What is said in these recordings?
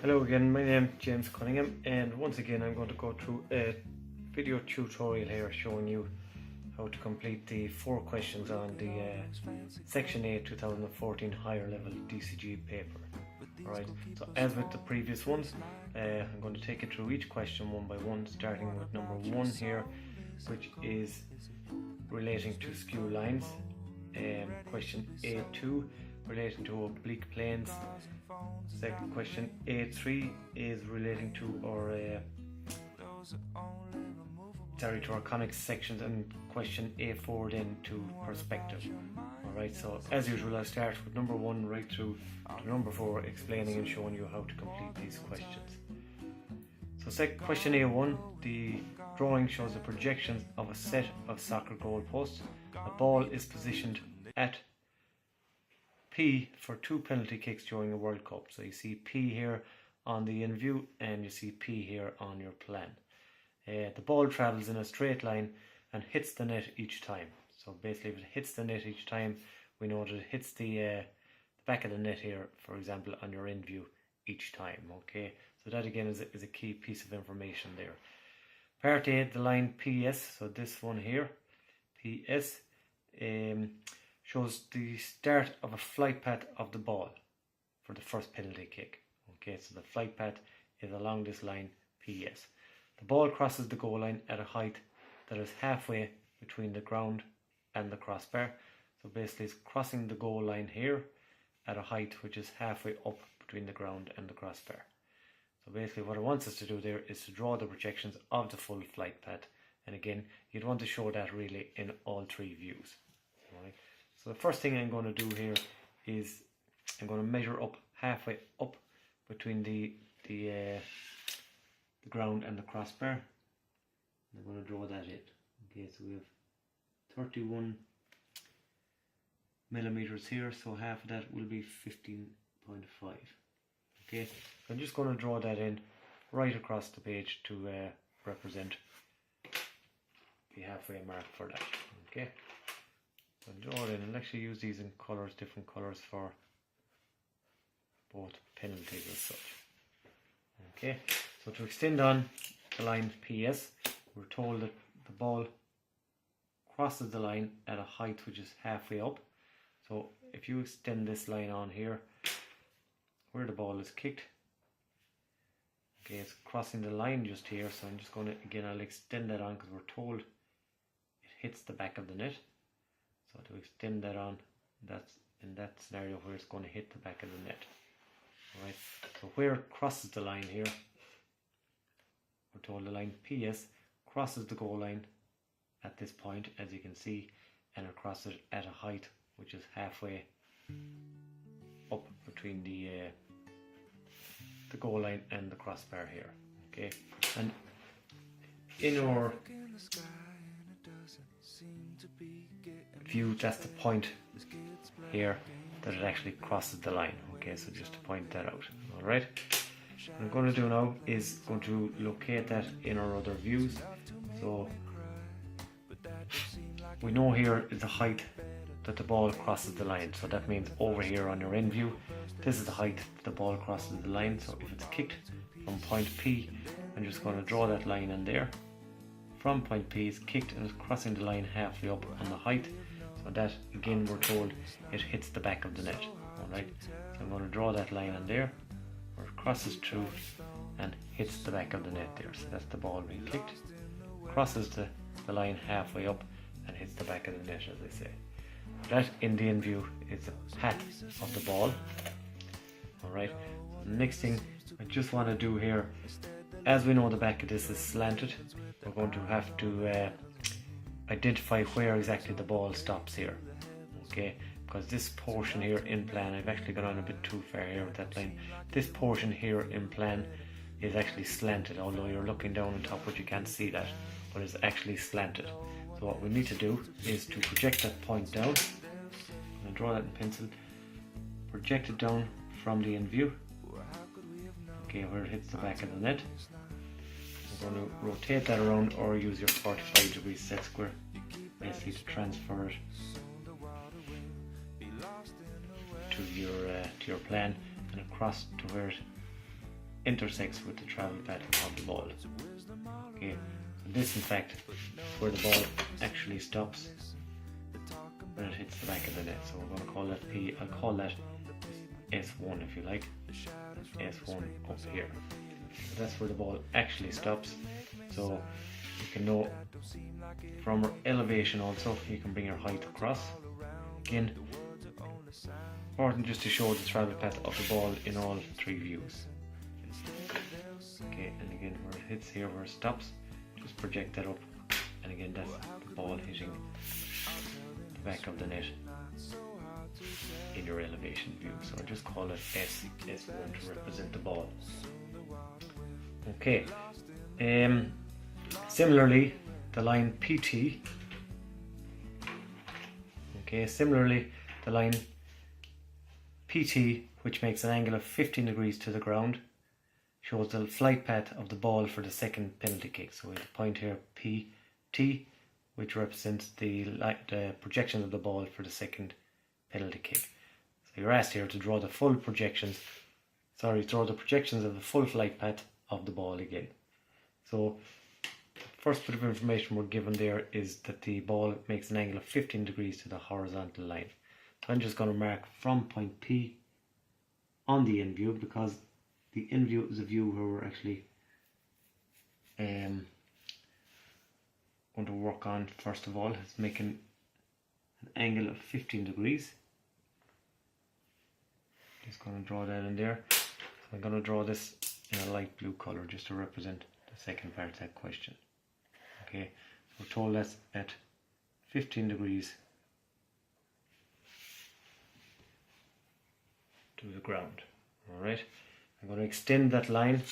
Hello again, my name is James Cunningham, and once again I'm going to go through a video tutorial here showing you how to complete the 4 questions on the Section 8 2014 higher level DCG paper. Alright, so as with the previous ones, I'm going to take you through each question one by one, starting with number 1 here, which is relating to skew lines. Question A2 relating to oblique planes. Second question A3 is relating to our conic sections, and question A4 then to perspective. Alright, so as usual I'll start with number 1 right through to number 4, explaining and showing you how to complete these questions. So question A1, the drawing shows the projections of a set of soccer goal posts. The ball is positioned at P for 2 penalty kicks during a World Cup. So you see P here on the in view and you see P here on your plan. The ball travels in a straight line and hits the net each time. So basically if it hits the net each time, we know that it hits the back of the net here, for example, on your in view each time. Okay, so that again is a key piece of information there. Part A, the line PS, so this one here, PS, shows the start of a flight path of the ball for the first penalty kick. Okay, so the flight path is along this line PS. The ball crosses the goal line at a height that is halfway between the ground and the crossbar. So basically it's crossing the goal line here at a height which is halfway up between the ground and the crossbar. So basically what it wants us to do there is to draw the projections of the full flight path, and again you'd want to show that really in all 3 views. Alright. So the first thing I'm going to do here is I'm going to measure up halfway up between the ground and the crossbar. I'm going to draw that in. Okay, so we have 31 millimeters here, so half of that will be 15.5. Okay, so I'm just going to draw that in right across the page to represent the halfway mark for that. Okay. So draw it in, and actually use these in colours, different colours for both penalties as such. Okay, so to extend on the line PS, we're told that the ball crosses the line at a height which is halfway up. So if you extend this line on here, where the ball is kicked, okay, it's crossing the line just here, so I'm just going to, again, I'll extend that on because we're told it hits the back of the net. So to extend that on, that's in that scenario where it's going to hit the back of the net. Alright, so where it crosses the line here, we're told the line PS crosses the goal line at this point, as you can see, and it crosses it at a height which is halfway up between the goal line and the crossbar here. Okay, and in our view, that's the point here that it actually crosses the line. Okay, so just to point that out. Alright, what I'm going to do now is going to locate that in our other views. So we know here is the height that the ball crosses the line, so that means over here on your end view, this is the height the ball crosses the line. So if it's kicked from point P, I'm just going to draw that line in there. From point P is kicked and is crossing the line halfway up on the height, so that again we're told it hits the back of the net. Alright, so I'm going to draw that line in there where it crosses through and hits the back of the net there. So that's the ball being kicked, crosses the line halfway up and hits the back of the net, as I say. That in the in view is the path of the ball. Alright, so the next thing I just want to do here, as we know the back of this is slanted, we're going to have to identify where exactly the ball stops here. Okay, because this portion here in plan, I've actually gone on a bit too far here with that line. This portion here in plan is actually slanted, although you're looking down on top but you can't see that, but it's actually slanted. So what we need to do is to project that point down. I'm going to draw that in pencil, project it down from the in view, okay, where it hits the back of the net. We're going to rotate that around or use your 45 degree set square basically to transfer it to your plan and across to where it intersects with the travel path of the ball. Okay, so this in fact is where the ball actually stops when it hits the back of the net. So we're going to call that P. I'll call that S1 if you like. S1 up here. So that's where the ball actually stops. So you can know from our elevation also, you can bring your height across. Again, important just to show the travel path of the ball in all three views. Okay, and again where it hits here, where it stops, just project that up, and again that's the ball hitting the back of the net in your elevation view. So I just call it S1 to represent the ball. Okay, similarly the line PT, okay, similarly the line PT, which makes an angle of 15 degrees to the ground, shows the flight path of the ball for the second penalty kick. So we have a point here PT, which represents the projection of the ball for the second penalty kick. So you're asked here to draw the full projections, draw the projections of the full flight path of the ball again. So first bit of information we're given there is that the ball makes an angle of 15 degrees to the horizontal line. So I'm just going to mark from point P on the in view, because the in view is a view where we're actually going to work on, first of all, is making an angle of 15 degrees. Just going to draw that in there. So I'm going to draw this in a light blue color just to represent the second part of that question. Okay, so we're told that's at 15 degrees to the ground. Alright, I'm going to extend that line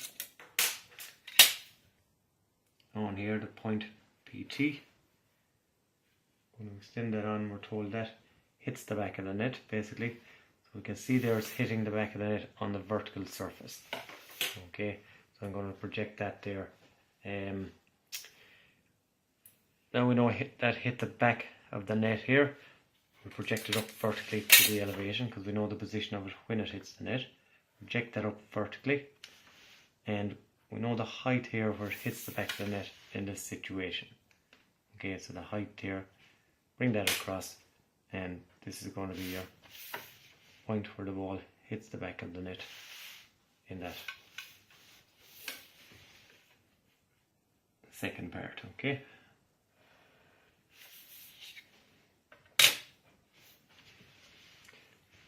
on here, the point PT. I'm going to extend that on. We're told that hits the back of the net basically. So we can see there it's hitting the back of the net on the vertical surface. Okay, so I'm going to project that there. Now we know that hit the back of the net here. We project it up vertically to the elevation because we know the position of it when it hits the net. Project that up vertically, and we know the height here where it hits the back of the net in this situation. Okay, so the height here, bring that across, and this is going to be your point where the ball hits the back of the net in that second part. Okay.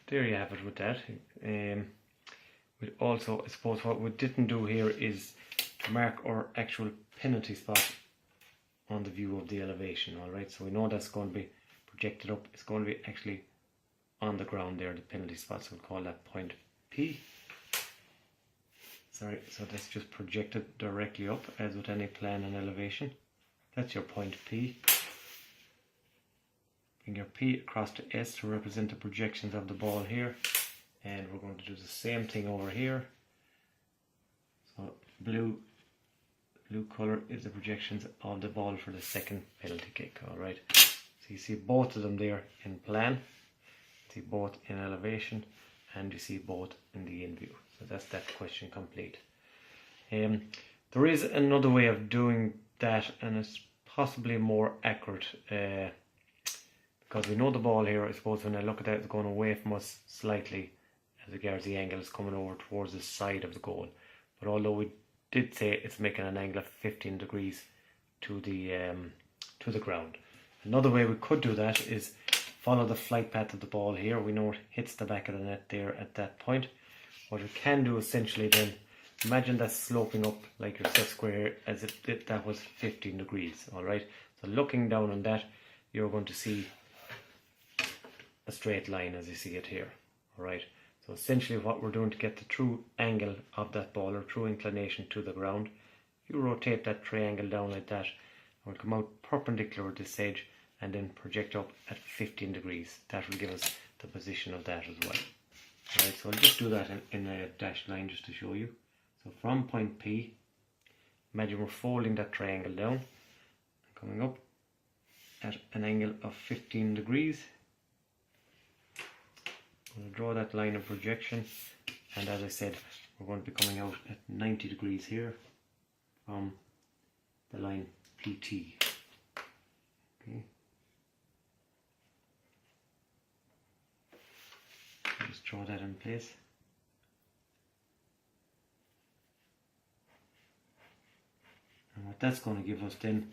There you have it with that. We also, I suppose what we didn't do here is to mark our actual penalty spot on the view of the elevation. Alright, so we know that's going to be projected up. It's going to be actually on the ground there, the penalty spot, so we'll call that point P. Sorry, so that's just projected directly up as with any plan and elevation. That's your point P. Bring your P across to S to represent the projections of the ball here, and we're going to do the same thing over here. So blue color is the projections of the ball for the second penalty kick. Alright, so you see both of them there in plan, you see both in elevation, and you see both in the in view. So that's that question complete. There is another way of doing that, and it's possibly more accurate, because we know the ball here, I suppose when I look at that, it's going away from us slightly as regards the angle. It's coming over towards the side of the goal. But although we did say it's making an angle of 15 degrees to the ground. Another way we could do that is follow the flight path of the ball here. We know it hits the back of the net there at that point. What we can do essentially then, imagine that sloping up like your set square as if that was 15 degrees. Alright, so looking down on that, you're going to see a straight line as you see it here. Alright, so essentially what we're doing to get the true angle of that ball, or true inclination to the ground, you rotate that triangle down like that, and we'll come out perpendicular with this edge and then project up at 15 degrees. That will give us the position of that as well. Alright, so I'll just do that in a dashed line just to show you. So from point P, imagine we're folding that triangle down, coming up at an angle of 15 degrees. I'm going to draw that line of projection, and as I said, we're going to be coming out at 90 degrees here from the line PT. Okay. Just draw that in place. And what that's going to give us then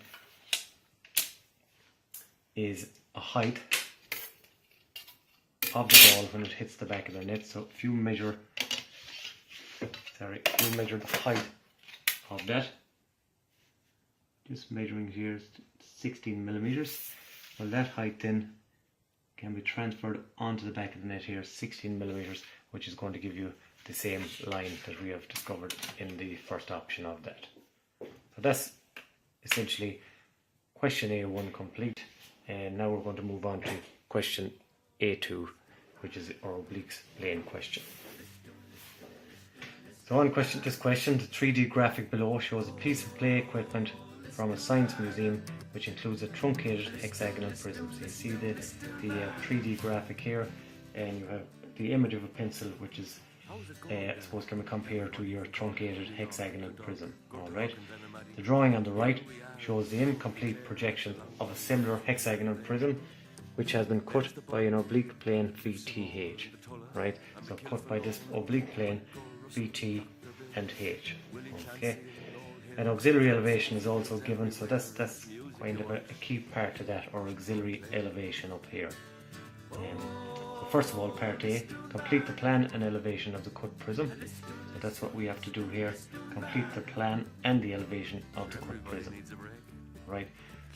is a height of the ball when it hits the back of the net. So if you measure the height of that, just measuring here is 16 millimeters. Well, that height then can be transferred onto the back of the net here, 16 millimeters, which is going to give you the same line that we have discovered in the first option of that. So that's essentially question A1 complete, and now we're going to move on to question A2, which is our obliques plane question. So on this question, the 3D graphic below shows a piece of play equipment from a science museum which includes a truncated hexagonal prism. So you see the 3D graphic here, and you have the image of a pencil which is I suppose can be compared to your truncated hexagonal prism. Alright. The drawing on the right shows the incomplete projection of a similar hexagonal prism which has been cut by an oblique plane VTH. Right? So cut by this oblique plane VT and H. Okay. An auxiliary elevation is also given, so that's kind of a key part to that, or auxiliary elevation up here. So first of all, part A, complete the plan and elevation of the cut prism. So that's what we have to do here, complete the plan and the elevation of the cut prism. Right,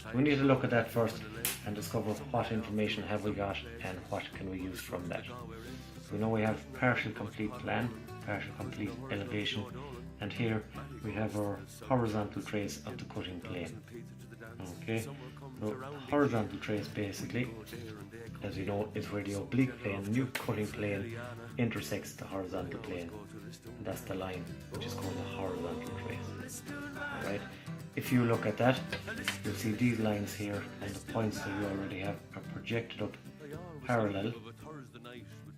so we need to look at that first and discover what information have we got and what can we use from that. So we know we have partial complete plan, partial complete elevation, and here we have our horizontal trace of the cutting plane. Okay, so the horizontal trace basically, as you know, is where the oblique plane, new cutting plane, intersects the horizontal plane. And that's the line which is called the horizontal trace. Alright, if you look at that, you'll see these lines here and the points that you already have are projected up parallel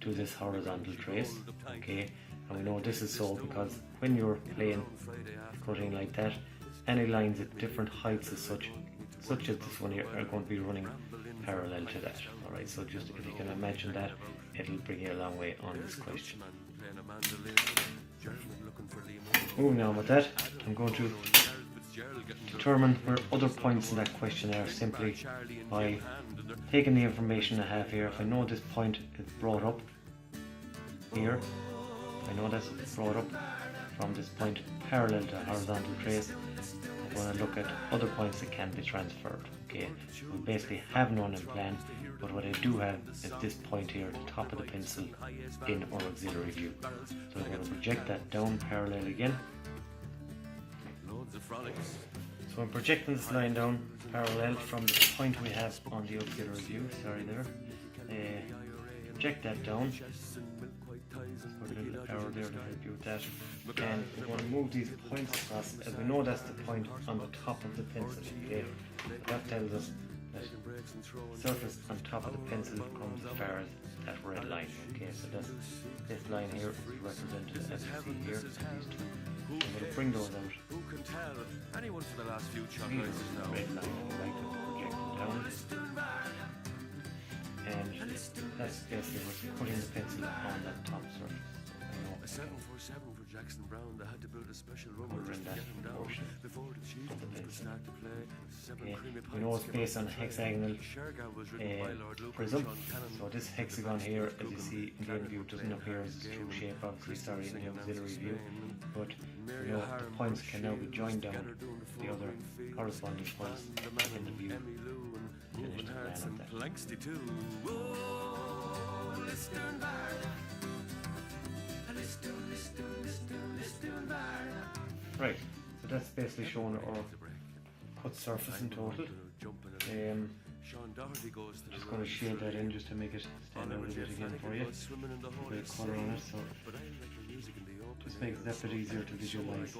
to this horizontal trace. Okay, and we know this is so because when you're playing cutting like that, any lines at different heights as such as this one here, are going to be running parallel to that. Alright, so just if you can imagine that, it'll bring you a long way on this question. Moving on with that, I'm going to determine where other points in that question are simply by taking the information I have here. If I know this point is brought up here, I know that's brought up from this point parallel to horizontal trace, I'm going to look at other points that can be transferred. Okay, we basically have none in plan, but what I do have is this point here at the top of the pencil in our auxiliary view. So I'm going to project that down parallel again. So I'm projecting this line down parallel from the point we have on the auxiliary view. Sorry there. Project that down. Put a little arrow there to help you with that. And we're going to move these points across, as we know that's the point on the top of the pencil. Okay, that tells us that the surface on top of the pencil comes as far as that red line. Okay, so that's this line here is represented as you see here. These two. I'm going to bring those out. Who can tell? Anyone for the last few chocolates now. Red line, right, projected down. And that's basically what's putting the pencil on that top surface. A 747 for Jackson Brown. They had to build a special rubber in that portion before the chief could start to play. Okay. We know it's based on a hexagonal prism. So this hexagon here, as you see in the end view, doesn't appear as a true shape, obviously, sorry, in the auxiliary view. But you know the points can now be joined down the other corresponding points in the view. Finish the plan of that. Right, so that's basically showing our cut surface in total. Just going to shade that in just to make it stand out a bit again for you. A bit of colour on it, so just makes it a bit easier to visualise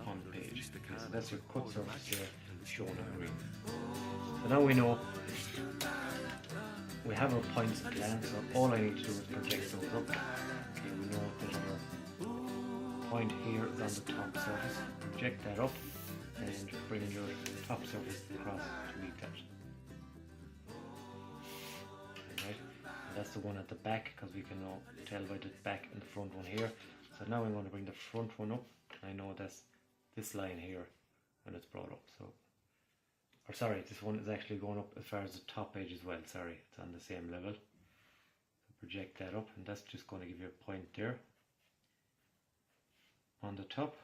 on the page. Okay, so that's your cut surface here shown in green. So now we know we have our points at land, so all I need to do is project those up. Okay, we know that our point here is on the top surface. Project that up and bring your top surface across to meet that. Alright, that's the one at the back, because we can now tell by the back and the front one here. So now I'm going to bring the front one up. I know that's this line here when it's brought up. So, or sorry, this one is actually going up as far as the top edge as well. Sorry, it's on the same level. So project that up, and that's just going to give you a point there on the top.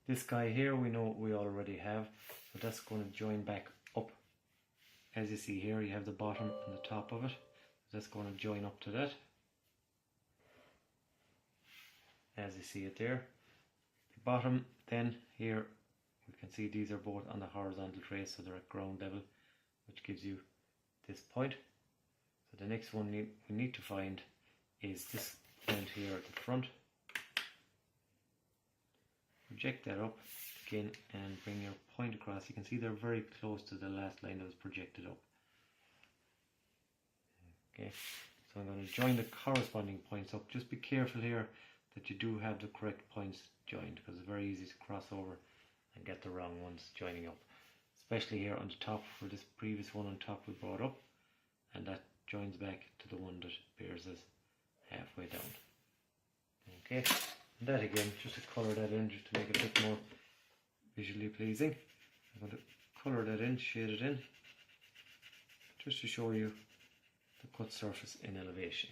This guy here we know we already have, so that's going to join back up. As you see here, you have the bottom and the top of it. That's going to join up to that. As you see it there. The bottom then here, we can see these are both on the horizontal trace, so they're at ground level, which gives you this point. So the next one we need to find is this point here at the front. Project that up again and bring your point across. You can see they're very close to the last line that was projected up. Okay, so I'm going to join the corresponding points up. Just be careful here that you do have the correct points joined, because it's very easy to cross over and get the wrong ones joining up. Especially here on the top, for this previous one on top we brought up, and that joins back to the one that bears us halfway down. Okay. And that again, just to colour that in, just to make it a bit more visually pleasing. I'm going to colour that in, shade it in, just to show you the cut surface in elevation.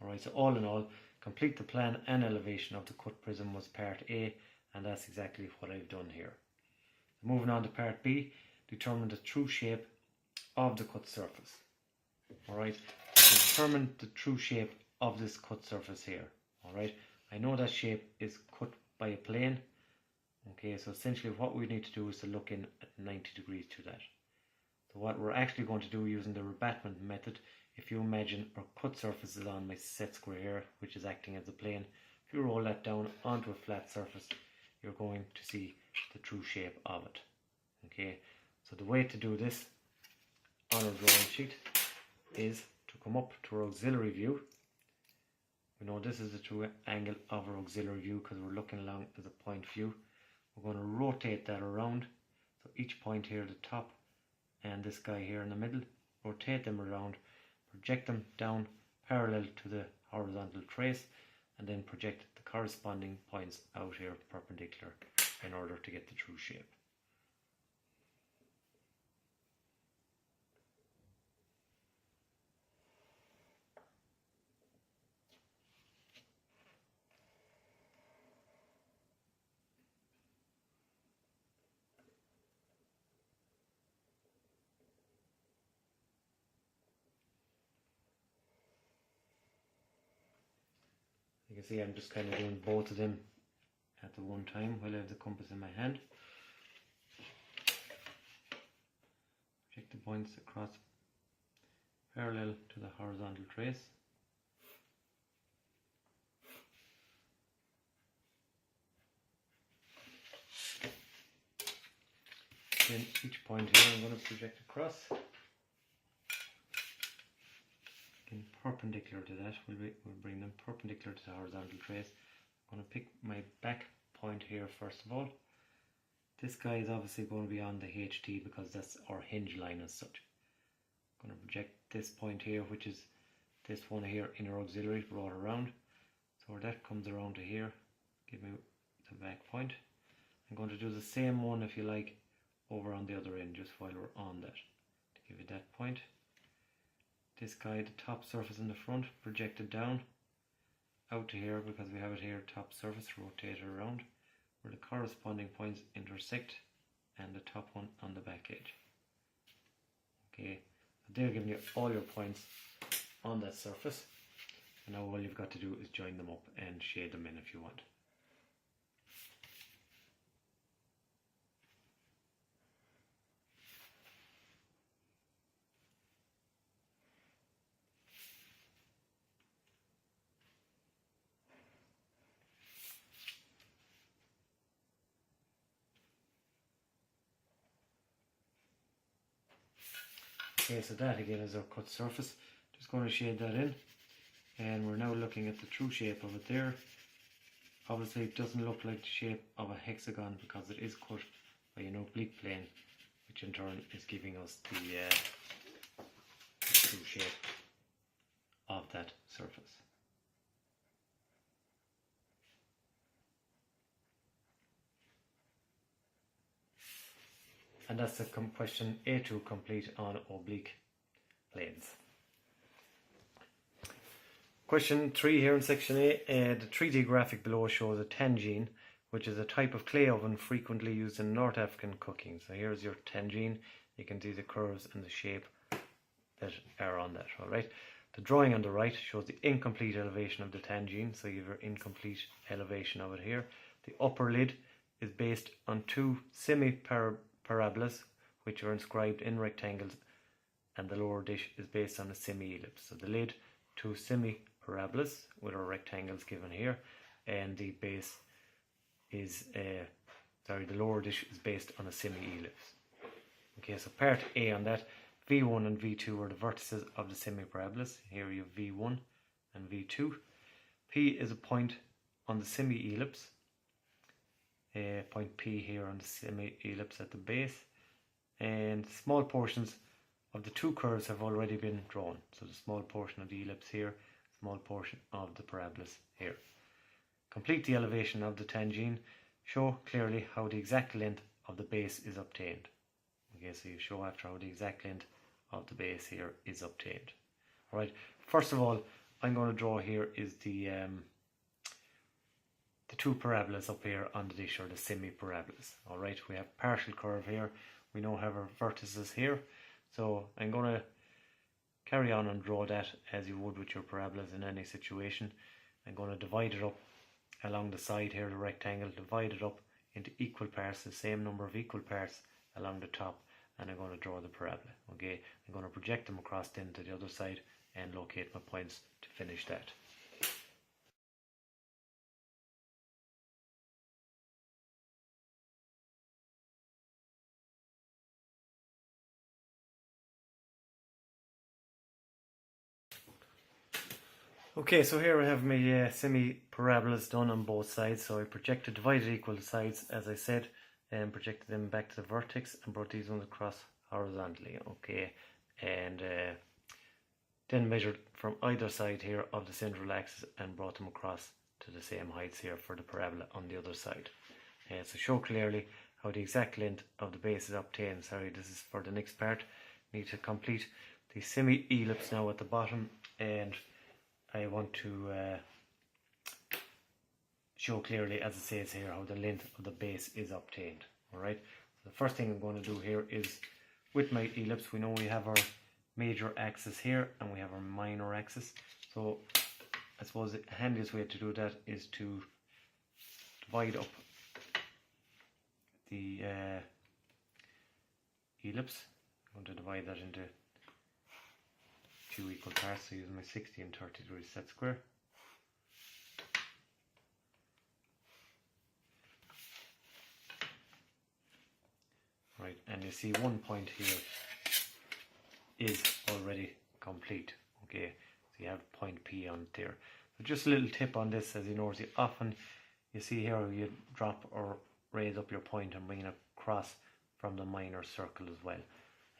Alright, so all in all, complete the plan and elevation of the cut prism was part A, and that's exactly what I've done here. Moving on to part B, determine the true shape of the cut surface. Alright, to determine the true shape of this cut surface here. Alright, I know that shape is cut by a plane. Okay, so essentially what we need to do is to look in at 90 degrees to that. So what we're actually going to do using the rebatment method, if you imagine our cut surface is on my set square here, which is acting as a plane, if you roll that down onto a flat surface, you're going to see the true shape of it. Okay, so the way to do this on our drawing sheet is to come up to our auxiliary view. We know this is the true angle of our auxiliary view because we're looking along as a point view. We're going to rotate that around. So each point here at the top and this guy here in the middle, rotate them around, project them down parallel to the horizontal trace, and then project the corresponding points out here perpendicular in order to get the true shape. You can see I'm just kind of doing both of them at the one time while I have the compass in my hand. Project the points across parallel to the horizontal trace. Then each point here I'm going to project across. Again, perpendicular to that, we'll bring them perpendicular to the horizontal trace. I'm going to pick my back point here first of all. This guy is obviously going to be on the HT because that's our hinge line as such. I'm going to project this point here, which is this one here in our auxiliary, brought around. So where that comes around to here, give me the back point. I'm going to do the same one, if you like, over on the other end, just while we're on that, to give you that point. This guy, the top surface in the front, projected down out to here because we have it here, top surface, rotate it around where the corresponding points intersect, and the top one on the back edge. Okay, so they're giving you all your points on that surface, and now all you've got to do is join them up and shade them in if you want. Okay, so that again is our cut surface. Just going to shade that in. and we're now looking at the true shape of it there. Obviously it doesn't look like the shape of a hexagon because it is cut by an oblique plane, which in turn is giving us the true shape of that surface. And that's the question A2 complete on oblique planes. Question 3 here in section A. The 3D graphic below shows a tangine, which is a type of clay oven frequently used in North African cooking. So here's your tangine. You can see the curves and the shape that are on that. Alright. The drawing on the right shows the incomplete elevation of the tangine. So you have your incomplete elevation of it here. The upper lid is based on two semi-parabolas, which are inscribed in rectangles, and the lower dish is based on a semi-ellipse. So the lid, two semi-parabolas with our rectangles given here, and the base is the lower dish is based on a semi-ellipse. Okay, so part A on that, V1 and V2 are the vertices of the semi-parabolas. Here you have V1 and V2. P is a point on the semi-ellipse. Point P here on the semi-ellipse at the base, and small portions of the two curves have already been drawn. So the small portion of the ellipse here, small portion of the parabolas here. Complete the elevation of the tangine. Show clearly how the exact length of the base is obtained. Okay, so you show after how the exact length of the base here is obtained. Alright, first of all, I'm going to draw here is the two parabolas up here on the dish, or the semi-parabolas. Alright, we have partial curve here. We now have our vertices here. So I'm going to carry on and draw that as you would with your parabolas in any situation. I'm going to divide it up along the side here, the rectangle, divide it up into equal parts, the same number of equal parts along the top, and I'm going to draw the parabola. Okay, I'm going to project them across into the other side and locate my points to finish that. Okay, so here I have my semi-parabolas done on both sides. So I projected, divided equal sides as I said, and projected them back to the vertex and brought these ones across horizontally. Okay, and then measured from either side here of the central axis and brought them across to the same heights here for the parabola on the other side. So show clearly how the exact length of the base is obtained. Sorry, this is for the next part. Need to complete the semi-ellipse now at the bottom, and I want to show clearly, as it says here, how the length of the base is obtained. Alright, so the first thing I'm going to do here is, with my ellipse, we know we have our major axis here and we have our minor axis. So I suppose the handiest way to do that is to divide up the ellipse. I'm going to divide that into two equal parts, so using my 60 and 30 degree set square. Right, and you see one point here is already complete. Okay, so you have point P on there. So just a little tip on this, as you notice, often you see here you drop or raise up your point and bring it across from the minor circle as well.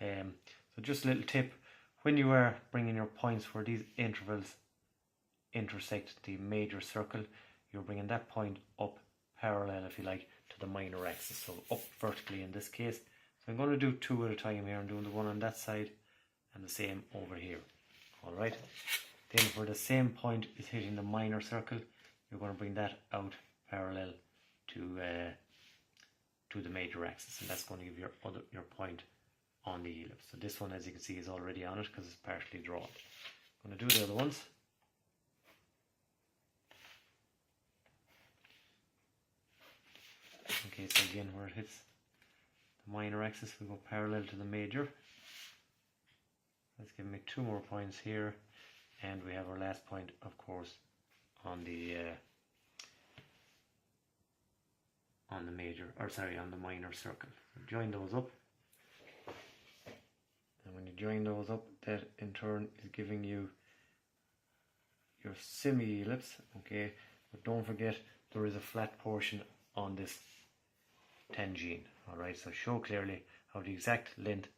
So just a little tip, when you are bringing your points where these intervals intersect the major circle, you're bringing that point up parallel, if you like, to the minor axis, so up vertically in this case. So I'm going to do two at a time here. I'm doing the one on that side and the same over here. Alright, then where the same point is hitting the minor circle, you're going to bring that out parallel to the major axis, and that's going to give your point on the ellipse. So this one, as you can see, is already on it because it's partially drawn. I'm going to do the other ones. Okay, so again, where it hits the minor axis, we go parallel to the major. Let's give me two more points here, and we have our last point, of course, on the minor circle. Join those up, and when you join those up, that in turn is giving you your semi-ellipse, okay, but don't forget there is a flat portion on this tangent. Alright, so show clearly how the exact length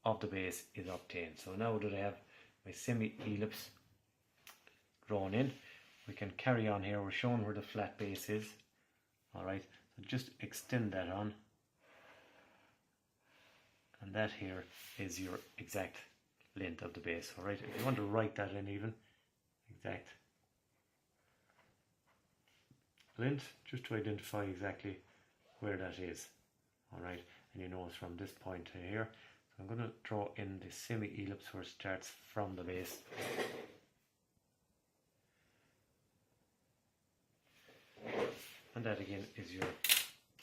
of the base is obtained. So now that I have my semi-ellipse drawn in, we can carry on here. We're showing where the flat base is. Alright, so just extend that on, and that here is your exact length of the base. Alright, if you want to write that in even, exact length, just to identify exactly where that is. Alright, and you know it's from this point to here. So I'm going to draw in the semi-ellipse where it starts from the base. And that again is your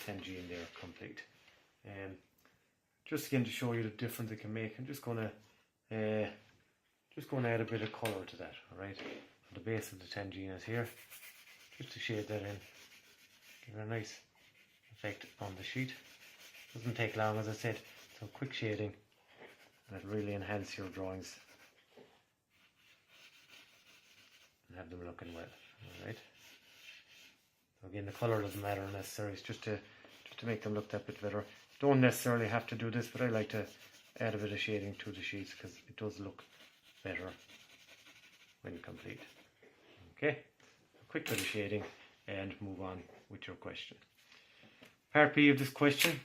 tangent there complete. Just again to show you the difference it can make, I'm just going to add a bit of colour to that. Alright, so the base of the tangent is here, just to shade that in, give it a nice effect on the sheet. Doesn't take long, as I said, so quick shading, and it really enhance your drawings and have them looking well. Alright, so again the colour doesn't matter necessarily, it's just to make them look that bit better. Don't necessarily have to do this, but I like to add a bit of shading to the sheets because it does look better when complete. Okay, a quick bit of shading and move on with your question. Part B of this question,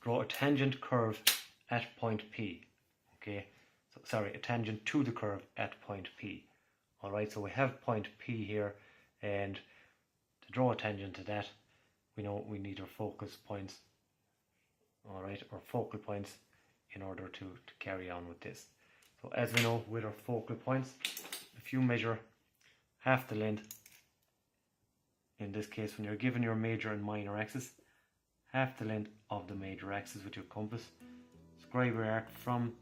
draw a tangent curve at point P. Okay, so sorry, a tangent to the curve at point P. Alright, so we have point P here, and to draw a tangent to that, we know we need our focus points. Alright, or focal points in order to carry on with this. So as we know, with our focal points, if you measure half the length, in this case when you're given your major and minor axis, half the length of the major axis with your compass, scribe your arc from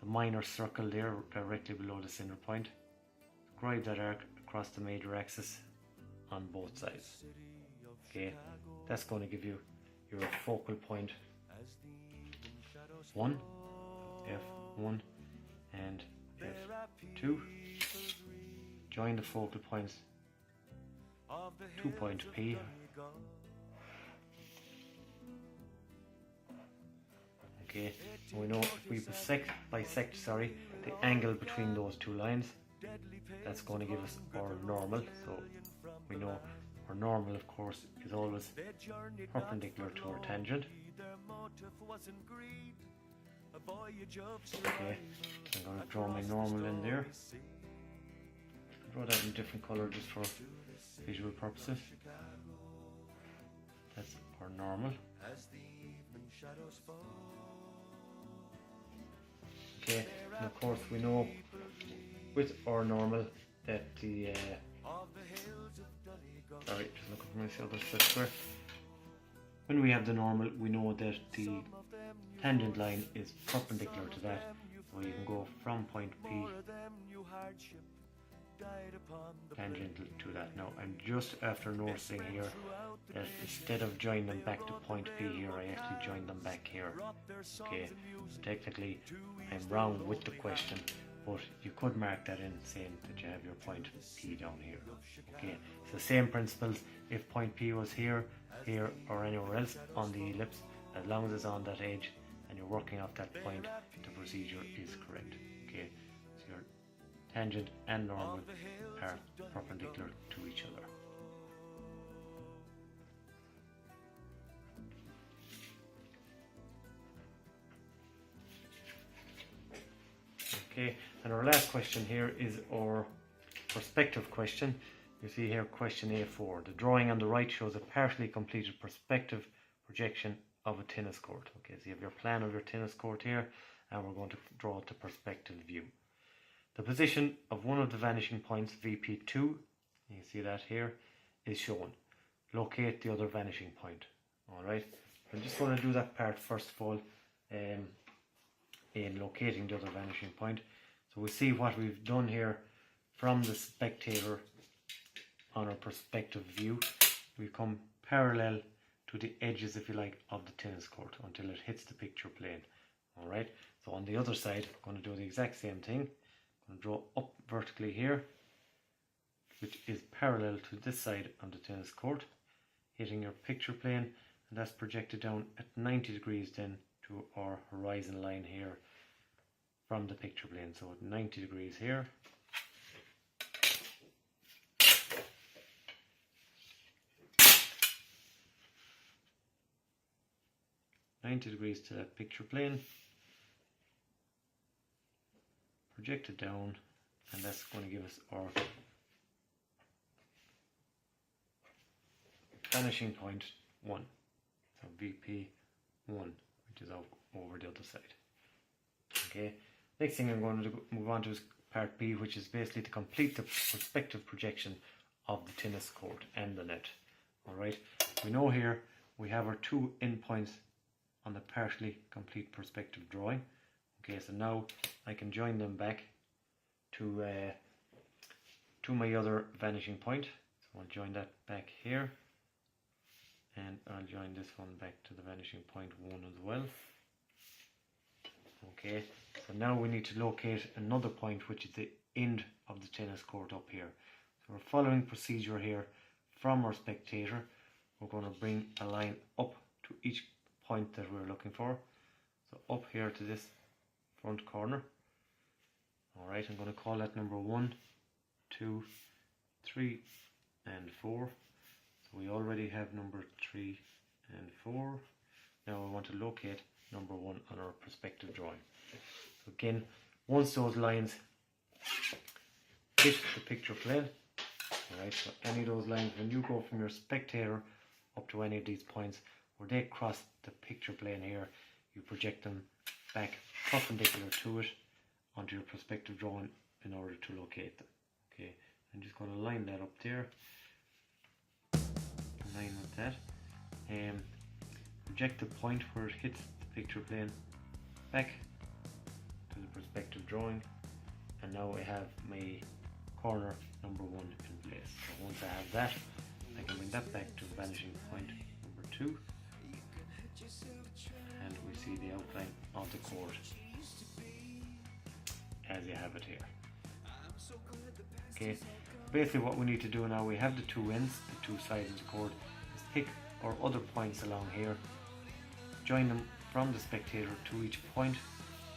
the minor circle there directly below the center point, scribe that arc across the major axis on both sides. Okay, that's going to give you your focal point 1, F1 and F2. Join the focal points to point P. Okay, we know if we bisect the angle between those two lines, that's going to give us our normal. So we know our normal, of course, is always perpendicular to our tangent. Okay, I'm going to draw my normal in there. Draw that in different colour just for visual purposes. That's our normal. Okay, and of course we know with our normal that the sorry, just looking for my other set square. When we have the normal, we know that the tangent line is perpendicular to that, so you can go from point P tangential to that. Now I'm just after noticing here that instead of joining them back to point P here, I actually joined them back here. Okay, so technically I'm wrong with the question, but you could mark that in saying that you have your point P down here. Okay, it's the same principles if point P was here, here or anywhere else on the ellipse, as long as it's on that edge and you're working off that point, the procedure is correct. Okay, so your tangent and normal are perpendicular to each other. Okay, and our last question here is our perspective question. You see here question A4. The drawing on the right shows a partially completed perspective projection of a tennis court. Okay, so you have your plan of your tennis court here, and we're going to draw the perspective view. The position of one of the vanishing points, VP2, you see that here, is shown. Locate the other vanishing point. Alright, I'm just going to do that part first of all, in locating the other vanishing point. So we see what we've done here from the spectator on our perspective view. We come parallel to the edges, if you like, of the tennis court until it hits the picture plane. Alright, so on the other side, I'm going to do the exact same thing. I'm going to draw up vertically here which is parallel to this side of the tennis court, hitting your picture plane, and that's projected down at 90 degrees then to our horizon line here from the picture plane. So at 90 degrees here. 90 degrees to that picture plane, project it down, and that's going to give us our vanishing point 1. So VP 1, which is over the other side. Okay, next thing I'm going to move on to is part B, which is basically to complete the perspective projection of the tennis court and the net. Alright, we know here we have our 2 endpoints on the partially complete perspective drawing. Okay, so now I can join them back to my other vanishing point. So I'll join that back here, and I'll join this one back to the vanishing point 1 as well. Okay, so now we need to locate another point, which is the end of the tennis court up here. So we're following procedure here from our spectator. We're going to bring a line up to each point that we're looking for. So up here to this front corner. Alright, I'm going to call that number 1, 2, 3 and 4. So we already have number 3 and 4. Now I want to locate number 1 on our perspective drawing. So again, once those lines hit the picture plane, alright, so any of those lines, when you go from your spectator up to any of these points, where they cross the picture plane here, you project them back perpendicular to it onto your perspective drawing in order to locate them. Okay, I'm just going to line that up there, in line with that. Project the point where it hits the picture plane back to the perspective drawing, and now I have my corner number 1 in place. So once I have that, I can bring that back to vanishing point number 2, and we see the outline of the court as you have it here. Okay, basically what we need to do now, we have the 2 ends, the 2 sides of the court, is pick our other points along here, join them from the spectator to each point.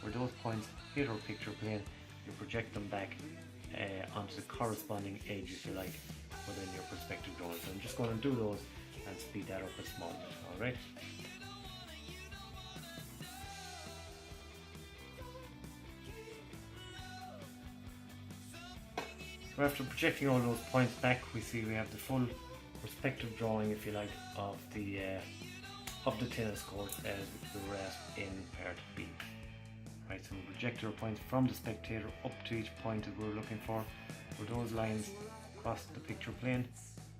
Where those points hit our picture plane, you project them back onto the corresponding edge, if you like, within your perspective drawing. So I'm just going to do those and speed that up a small bit. Alright. So after projecting all those points back, we see we have the full perspective drawing, if you like, of the tennis court as we were at in part B. Right, so we project our points from the spectator up to each point that we're looking for. Where those lines cross the picture plane,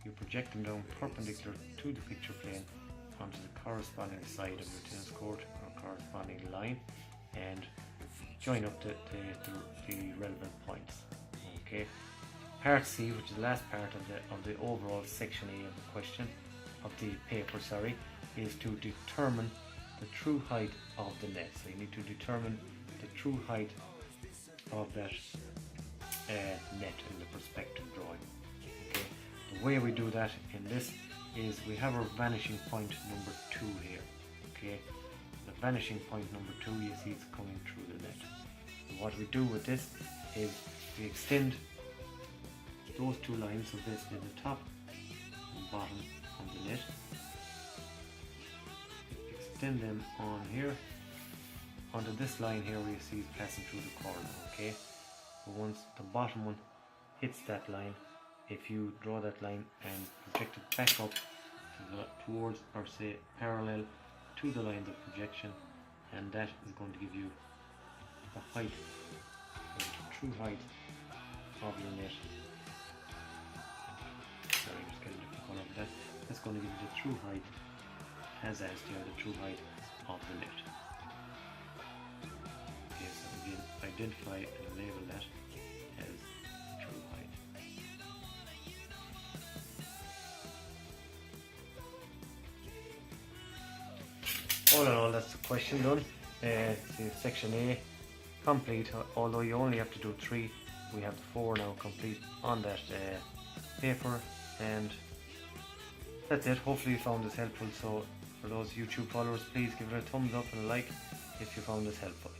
you project them down perpendicular to the picture plane onto the corresponding side of your tennis court or corresponding line, and join up the relevant points. Okay. Part C, which is the last part of the overall section A of the question, of the paper, sorry, is to determine the true height of the net. So you need to determine the true height of that net in the perspective drawing. Okay. The way we do that in this is we have our vanishing point number 2 here. Okay. The vanishing point number 2, you see it's coming through the net. So what we do with this is we extend those 2 lines, so basically the top and bottom of the net, extend them on here onto this line here where you see it's passing through the corner. Okay, so once the bottom one hits that line, if you draw that line and project it back up towards, or say parallel to the lines of projection, and that is going to give you the height, the true height of your net. Sorry, I'm just getting a different colour for that. That's going to give you the true height, as asked here, the true height of the net. Okay, so again, identify and label that as true height. All in all, that's the question done. Section A complete, although you only have to do 3. We have 4 now complete on that paper, and that's it. Hopefully you found this helpful. So for those YouTube followers, please give it a thumbs up and a like if you found this helpful.